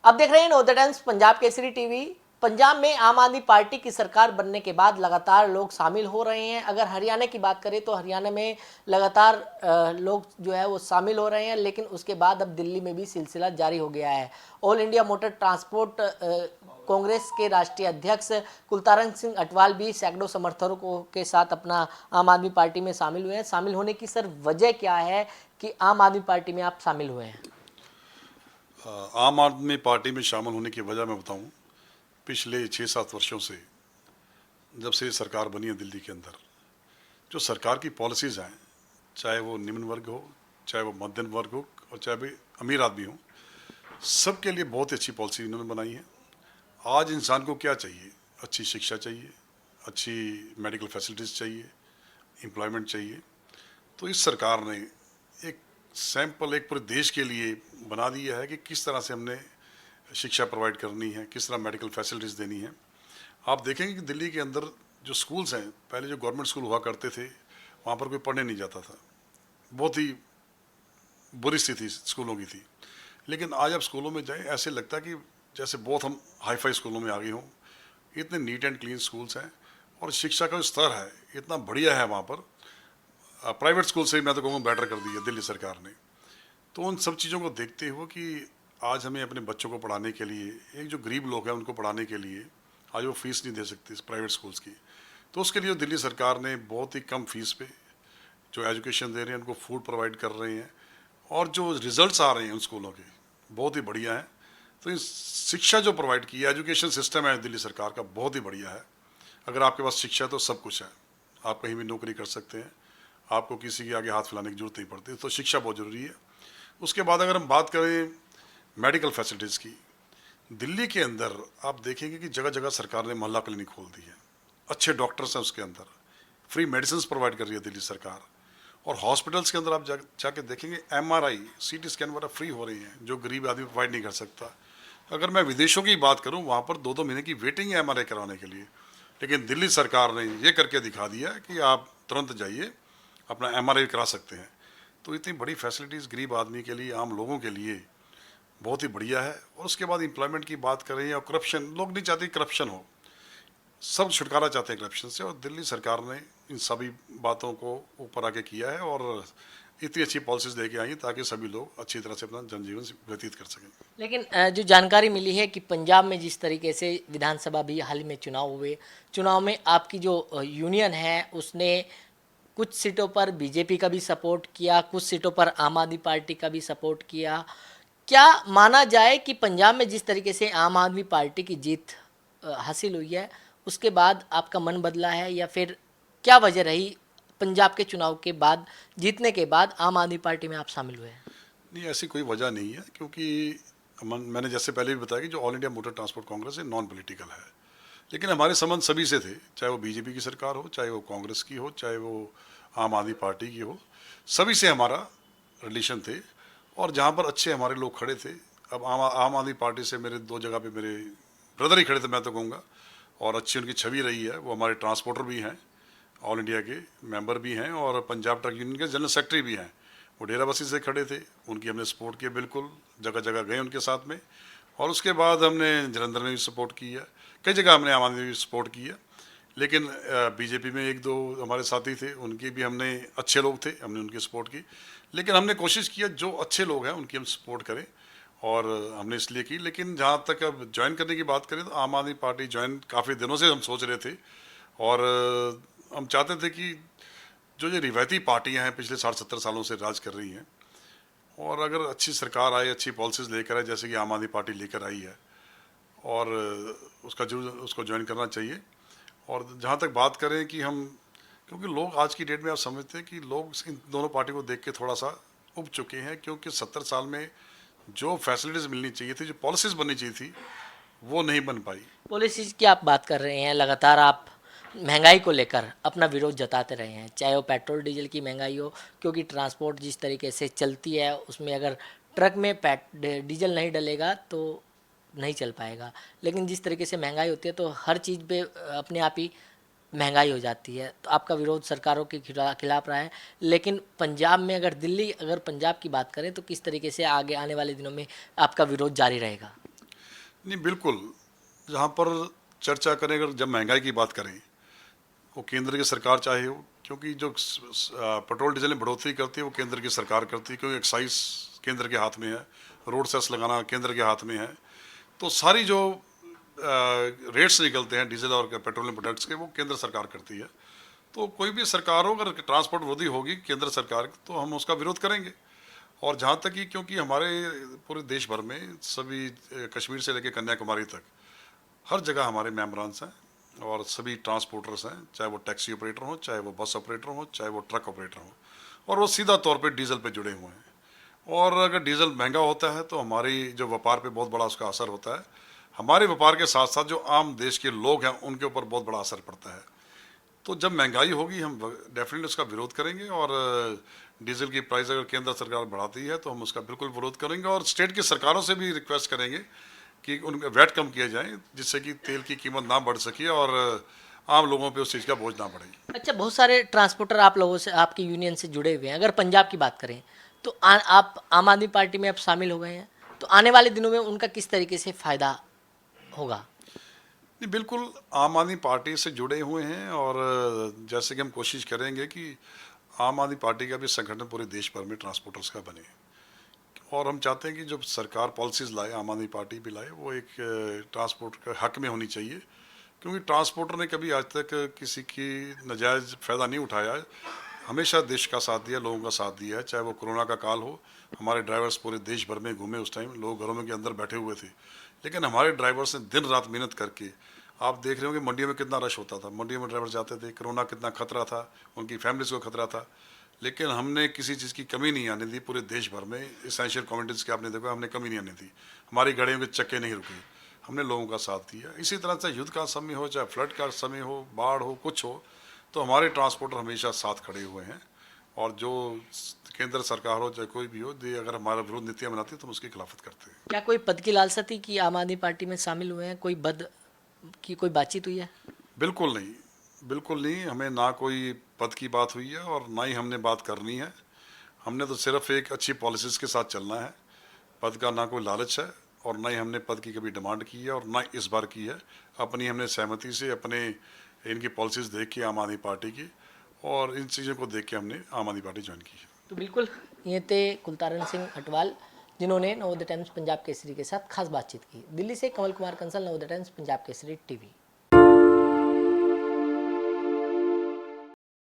अब देख रहे हैं नवोदय टाइम्स पंजाब केसरी टीवी। पंजाब में आम आदमी पार्टी की सरकार बनने के बाद लगातार लोग शामिल हो रहे हैं। अगर हरियाणा की बात करें तो हरियाणा में लगातार लोग जो है वो शामिल हो रहे हैं, लेकिन उसके बाद अब दिल्ली में भी सिलसिला जारी हो गया है। All India motor transport Congress के राष्ट्रीय अध्यक्ष कुलतारन सिंह अटवाल भी सैकड़ों समर्थकों के साथ अपना आम आदमी पार्टी में शामिल हुए हैं। शामिल होने की सर वजह क्या है कि आम आदमी पार्टी में आप शामिल हुए हैं? आम आदमी पार्टी में शामिल होने की वजह मैं बताऊं, पिछले 6-7 वर्षों से जब से सरकार बनी है दिल्ली के अंदर, जो सरकार की पॉलिसीज़ हैं, चाहे वो निम्न वर्ग हो, चाहे वो मध्यम वर्ग हो और चाहे भी अमीर आदमी हो, सबके लिए बहुत ही अच्छी पॉलिसी इन्होंने बनाई है। आज इंसान को क्या चाहिए? अच्छी शिक्षा चाहिए, अच्छी मेडिकल फैसिलिटीज़ चाहिए, एम्प्लॉयमेंट चाहिए। तो इस सरकार ने एक सैंपल एक पूरे देश के लिए बना दिया है कि किस तरह से हमने शिक्षा प्रोवाइड करनी है, किस तरह मेडिकल फैसिलिटीज़ देनी है। आप देखेंगे कि दिल्ली के अंदर जो स्कूल्स हैं, पहले जो गवर्नमेंट स्कूल हुआ करते थे, वहाँ पर कोई पढ़ने नहीं जाता था, बहुत ही बुरी स्थिति स्कूलों की थी। लेकिन आज आप स्कूलों में जाएं, ऐसे लगता है कि जैसे बहुत हम हाई फाई स्कूलों में आ गए हों। इतने नीट एंड क्लीन स्कूल्स हैं और शिक्षा का जो स्तर है इतना बढ़िया है वहाँ पर। प्राइवेट स्कूल से मैं तो कहूँगा बेटर कर दी है दिल्ली सरकार ने। तो उन सब चीज़ों को देखते हुए कि आज हमें अपने बच्चों को पढ़ाने के लिए, एक जो गरीब लोग हैं उनको पढ़ाने के लिए आज वो फीस नहीं दे सकते इस प्राइवेट स्कूल्स की, तो उसके लिए दिल्ली सरकार ने बहुत ही कम फीस पे जो एजुकेशन दे रहे हैं, उनको फूड प्रोवाइड कर रहे हैं और जो रिजल्ट्स आ रहे हैं उन स्कूलों के बहुत ही बढ़िया हैं। तो इस शिक्षा जो प्रोवाइड की है, एजुकेशन सिस्टम है दिल्ली सरकार का बहुत ही बढ़िया है। अगर आपके पास शिक्षा है तो सब कुछ है, आप कहीं भी नौकरी कर सकते हैं, आपको किसी के आगे हाथ फैलाने की जरूरत नहीं पड़ती। तो शिक्षा बहुत ज़रूरी है। उसके बाद अगर हम बात करें मेडिकल फैसिलिटीज़ की, दिल्ली के अंदर आप देखेंगे कि जगह जगह सरकार ने मोहल्ला क्लिनिक खोल दी है, अच्छे डॉक्टर्स हैं उसके अंदर, फ्री मेडिसिन प्रोवाइड कर रही है दिल्ली सरकार। और हॉस्पिटल्स के अंदर आप जाके देखेंगे MRI CT स्कैन वगैरह फ्री हो रही हैं, जो गरीब आदमी प्रोवाइड नहीं कर सकता। अगर मैं विदेशों की बात करूं, वहाँ पर 2-2 महीने की वेटिंग है MRI करवाने के लिए, लेकिन दिल्ली सरकार ने ये करके दिखा दिया कि आप तुरंत जाइए अपना MRI करा सकते हैं। तो इतनी बड़ी फैसिलिटीज़ गरीब आदमी के लिए, आम लोगों के लिए बहुत ही बढ़िया है। और उसके बाद एम्प्लॉयमेंट की बात करें या करप्शन, लोग नहीं चाहते करप्शन हो, सब छुटकारा चाहते हैं करप्शन से, और दिल्ली सरकार ने इन सभी बातों को ऊपर आके किया है और इतनी अच्छी पॉलिसीज लेके आई ताकि सभी लोग अच्छी तरह से अपना जनजीवन व्यतीत कर सकें। लेकिन जो जानकारी मिली है कि पंजाब में जिस तरीके से विधानसभा भी हाल ही में चुनाव हुए, चुनाव में आपकी जो यूनियन है उसने कुछ सीटों पर बीजेपी का भी सपोर्ट किया, कुछ सीटों पर आम आदमी पार्टी का भी सपोर्ट किया। क्या माना जाए कि पंजाब में जिस तरीके से आम आदमी पार्टी की जीत हासिल हुई है, उसके बाद आपका मन बदला है, या फिर क्या वजह रही पंजाब के चुनाव के बाद, जीतने के बाद आम आदमी पार्टी में आप शामिल हुए हैं? नहीं, ऐसी कोई वजह नहीं है, क्योंकि मैंने जैसे पहले भी बताया कि जो all India motor transport Congress है नॉन पॉलिटिकल है, लेकिन हमारे संबंध सभी से थे, चाहे वो बीजेपी की सरकार हो, चाहे वो कांग्रेस की हो, चाहे वो आम आदमी पार्टी की हो, सभी से हमारा रिलेशन थे। और जहाँ पर अच्छे हमारे लोग खड़े थे, अब आम आदमी पार्टी से मेरे 2 जगह पे मेरे ब्रदर ही खड़े थे मैं तो कहूँगा, और अच्छी उनकी छवि रही है। वो हमारे ट्रांसपोर्टर भी हैं, ऑल इंडिया के मेंबर भी हैं और पंजाब ट्रक यूनियन के जनरल सेक्रेटरी भी हैं। वो डेराबस्सी से खड़े थे, उनकी हमने सपोर्ट किया, बिल्कुल जगह जगह गए उनके साथ में। और उसके बाद हमने जलंधर में भी सपोर्ट किया, कई जगह हमने आम आदमी भी सपोर्ट किया। लेकिन बीजेपी में 1-2 हमारे साथी थे, उनकी भी हमने, अच्छे लोग थे, हमने उनकी सपोर्ट की। लेकिन हमने कोशिश किया जो अच्छे लोग हैं उनकी हम सपोर्ट करें, और हमने इसलिए की। लेकिन जहाँ तक अब ज्वाइन करने की बात करें तो आम आदमी पार्टी ज्वाइन काफ़ी दिनों से हम सोच रहे थे, और हम चाहते थे कि जो ये रिवायती पार्टियां हैं पिछले 60-70 सालों से राज कर रही हैं, और अगर अच्छी सरकार आए, अच्छी पॉलिसीज लेकर आए जैसे कि आम आदमी पार्टी लेकर आई है, और उसका जो उसको ज्वाइन करना चाहिए। और जहाँ तक बात करें कि हम, क्योंकि लोग आज की डेट में आप समझते हैं कि लोग इन दोनों पार्टी को देख के थोड़ा सा उब चुके हैं, क्योंकि 70 साल में जो फैसिलिटीज़ मिलनी चाहिए थी, जो पॉलिसीज़ बननी चाहिए थी, वो नहीं बन पाई। पॉलिसीज की आप बात कर रहे हैं, लगातार आप महंगाई को लेकर अपना विरोध जताते रहे हैं, चाहे वो पेट्रोल डीजल की महंगाई हो, क्योंकि ट्रांसपोर्ट जिस तरीके से चलती है उसमें अगर ट्रक में डीजल नहीं डलेगा तो नहीं चल पाएगा। लेकिन जिस तरीके से महंगाई होती है तो हर चीज़ पे अपने आप ही महंगाई हो जाती है, तो आपका विरोध सरकारों के खिलाफ रहा है। लेकिन पंजाब में, अगर पंजाब की बात करें तो किस तरीके से आगे आने वाले दिनों में आपका विरोध जारी रहेगा? नहीं, बिल्कुल। जहाँ पर चर्चा करें, अगर जब महंगाई की बात करें, वो केंद्र की सरकार चाहे हो, क्योंकि जो पेट्रोल डीजल में बढ़ोतरी करती है वो केंद्र की सरकार करती है, क्योंकि एक्साइज केंद्र के हाथ में है, रोड सेस लगाना केंद्र के हाथ में है। तो सारी जो रेट्स निकलते हैं डीजल और पेट्रोलियम प्रोडक्ट्स के, वो केंद्र सरकार करती है। तो कोई भी सरकार हो, अगर ट्रांसपोर्ट वृद्धि होगी केंद्र सरकार की, तो हम उसका विरोध करेंगे। और जहाँ तक कि क्योंकि हमारे पूरे देश भर में सभी कश्मीर से लेकर कन्याकुमारी तक हर जगह हमारे मेम्बरान्स हैं और सभी ट्रांसपोर्टर्स हैं, चाहे वो टैक्सी ऑपरेटर हों, चाहे वो बस ऑपरेटर हों, चाहे वो ट्रक ऑपरेटर हों, और वो सीधा तौर पे डीजल पे जुड़े हुए हैं। और अगर डीजल महंगा होता है तो हमारी जो व्यापार पे बहुत बड़ा उसका असर होता है। हमारे व्यापार के साथ साथ जो आम देश के लोग हैं उनके ऊपर बहुत बड़ा असर पड़ता है। तो जब महंगाई होगी हम डेफिनेटली उसका विरोध करेंगे, और डीजल की प्राइस अगर केंद्र सरकार बढ़ाती है तो हम उसका बिल्कुल विरोध करेंगे, और स्टेट की सरकारों से भी रिक्वेस्ट करेंगे कि उनका वैट कम किया जाए, जिससे कि तेल की कीमत ना बढ़ सके और आम लोगों पे उस चीज़ का बोझ ना बढ़े। अच्छा, बहुत सारे ट्रांसपोर्टर आप लोगों से, आपकी यूनियन से जुड़े हुए हैं। अगर पंजाब की बात करें तो आप आम आदमी पार्टी में अब शामिल हो गए हैं, तो आने वाले दिनों में उनका किस तरीके से फायदा होगा? नहीं, बिल्कुल आम आदमी पार्टी से जुड़े हुए हैं, और जैसे कि हम कोशिश करेंगे कि आम आदमी पार्टी का भी संगठन पूरे देश भर में ट्रांसपोर्टर्स का बने। और हम चाहते हैं कि जो सरकार पॉलिसीज़ लाए, आम आदमी पार्टी भी लाए, वो एक ट्रांसपोर्ट के हक में होनी चाहिए, क्योंकि ट्रांसपोर्टर ने कभी आज तक किसी की नाजायज़ फ़ायदा नहीं उठाया है। हमेशा देश का साथ दिया, लोगों का साथ दिया है। चाहे वो कोरोना का काल हो, हमारे ड्राइवर्स पूरे देश भर में घूमे, उस टाइम लोग घरों में के अंदर बैठे हुए थे, लेकिन हमारे ड्राइवर्स ने दिन रात मेहनत करके, आप देख रहे हो कि मंडियों में कितना रश होता था, मंडियों में ड्राइवर जाते थे, कोरोना कितना खतरा था, उनकी फैमिलीज़ को खतरा था, लेकिन हमने किसी चीज़ की कमी नहीं आने दी। पूरे देश भर में इसेंशियल कम्युनिटीज़ की आपने देखा, हमने कमी नहीं आने दी। हमारी गाड़ियों के चक्के नहीं रुके, हमने लोगों का साथ दिया। इसी तरह से युद्ध का समय हो, चाहे फ्लड का समय हो, बाढ़ हो, कुछ हो, तो हमारे ट्रांसपोर्टर हमेशा साथ खड़े हुए हैं। और जो केंद्र सरकार हो, चाहे कोई भी हो, ये अगर हमारा विरोध नीतियाँ बनाती है तो हम उसकी खिलाफत करते हैं। क्या कोई पद की लालसा थी कि आम आदमी पार्टी में शामिल हुए हैं? कोई पद की कोई बातचीत हुई है? बिल्कुल नहीं, बिल्कुल नहीं। हमें ना कोई पद की बात हुई है और ना ही हमने बात करनी है। हमने तो सिर्फ एक अच्छी पॉलिसीज़ के साथ चलना है। पद का ना कोई लालच है, और ना ही हमने पद की कभी डिमांड की है, और ना इस बार की है। अपनी हमने सहमति से अपने इनकी पॉलिसीज़ देख के आम आदमी पार्टी की, और इन चीज़ों को देख के हमने आम आदमी पार्टी ज्वाइन की है। तो बिल्कुल, ये थे कुलतारन सिंह अटवाल, जिन्होंने नवोदय टाइम्स पंजाब केसरी के साथ खास बातचीत की। दिल्ली से कमल कुमार कंसल, नवोदय टाइम्स पंजाब केसरी टीवी।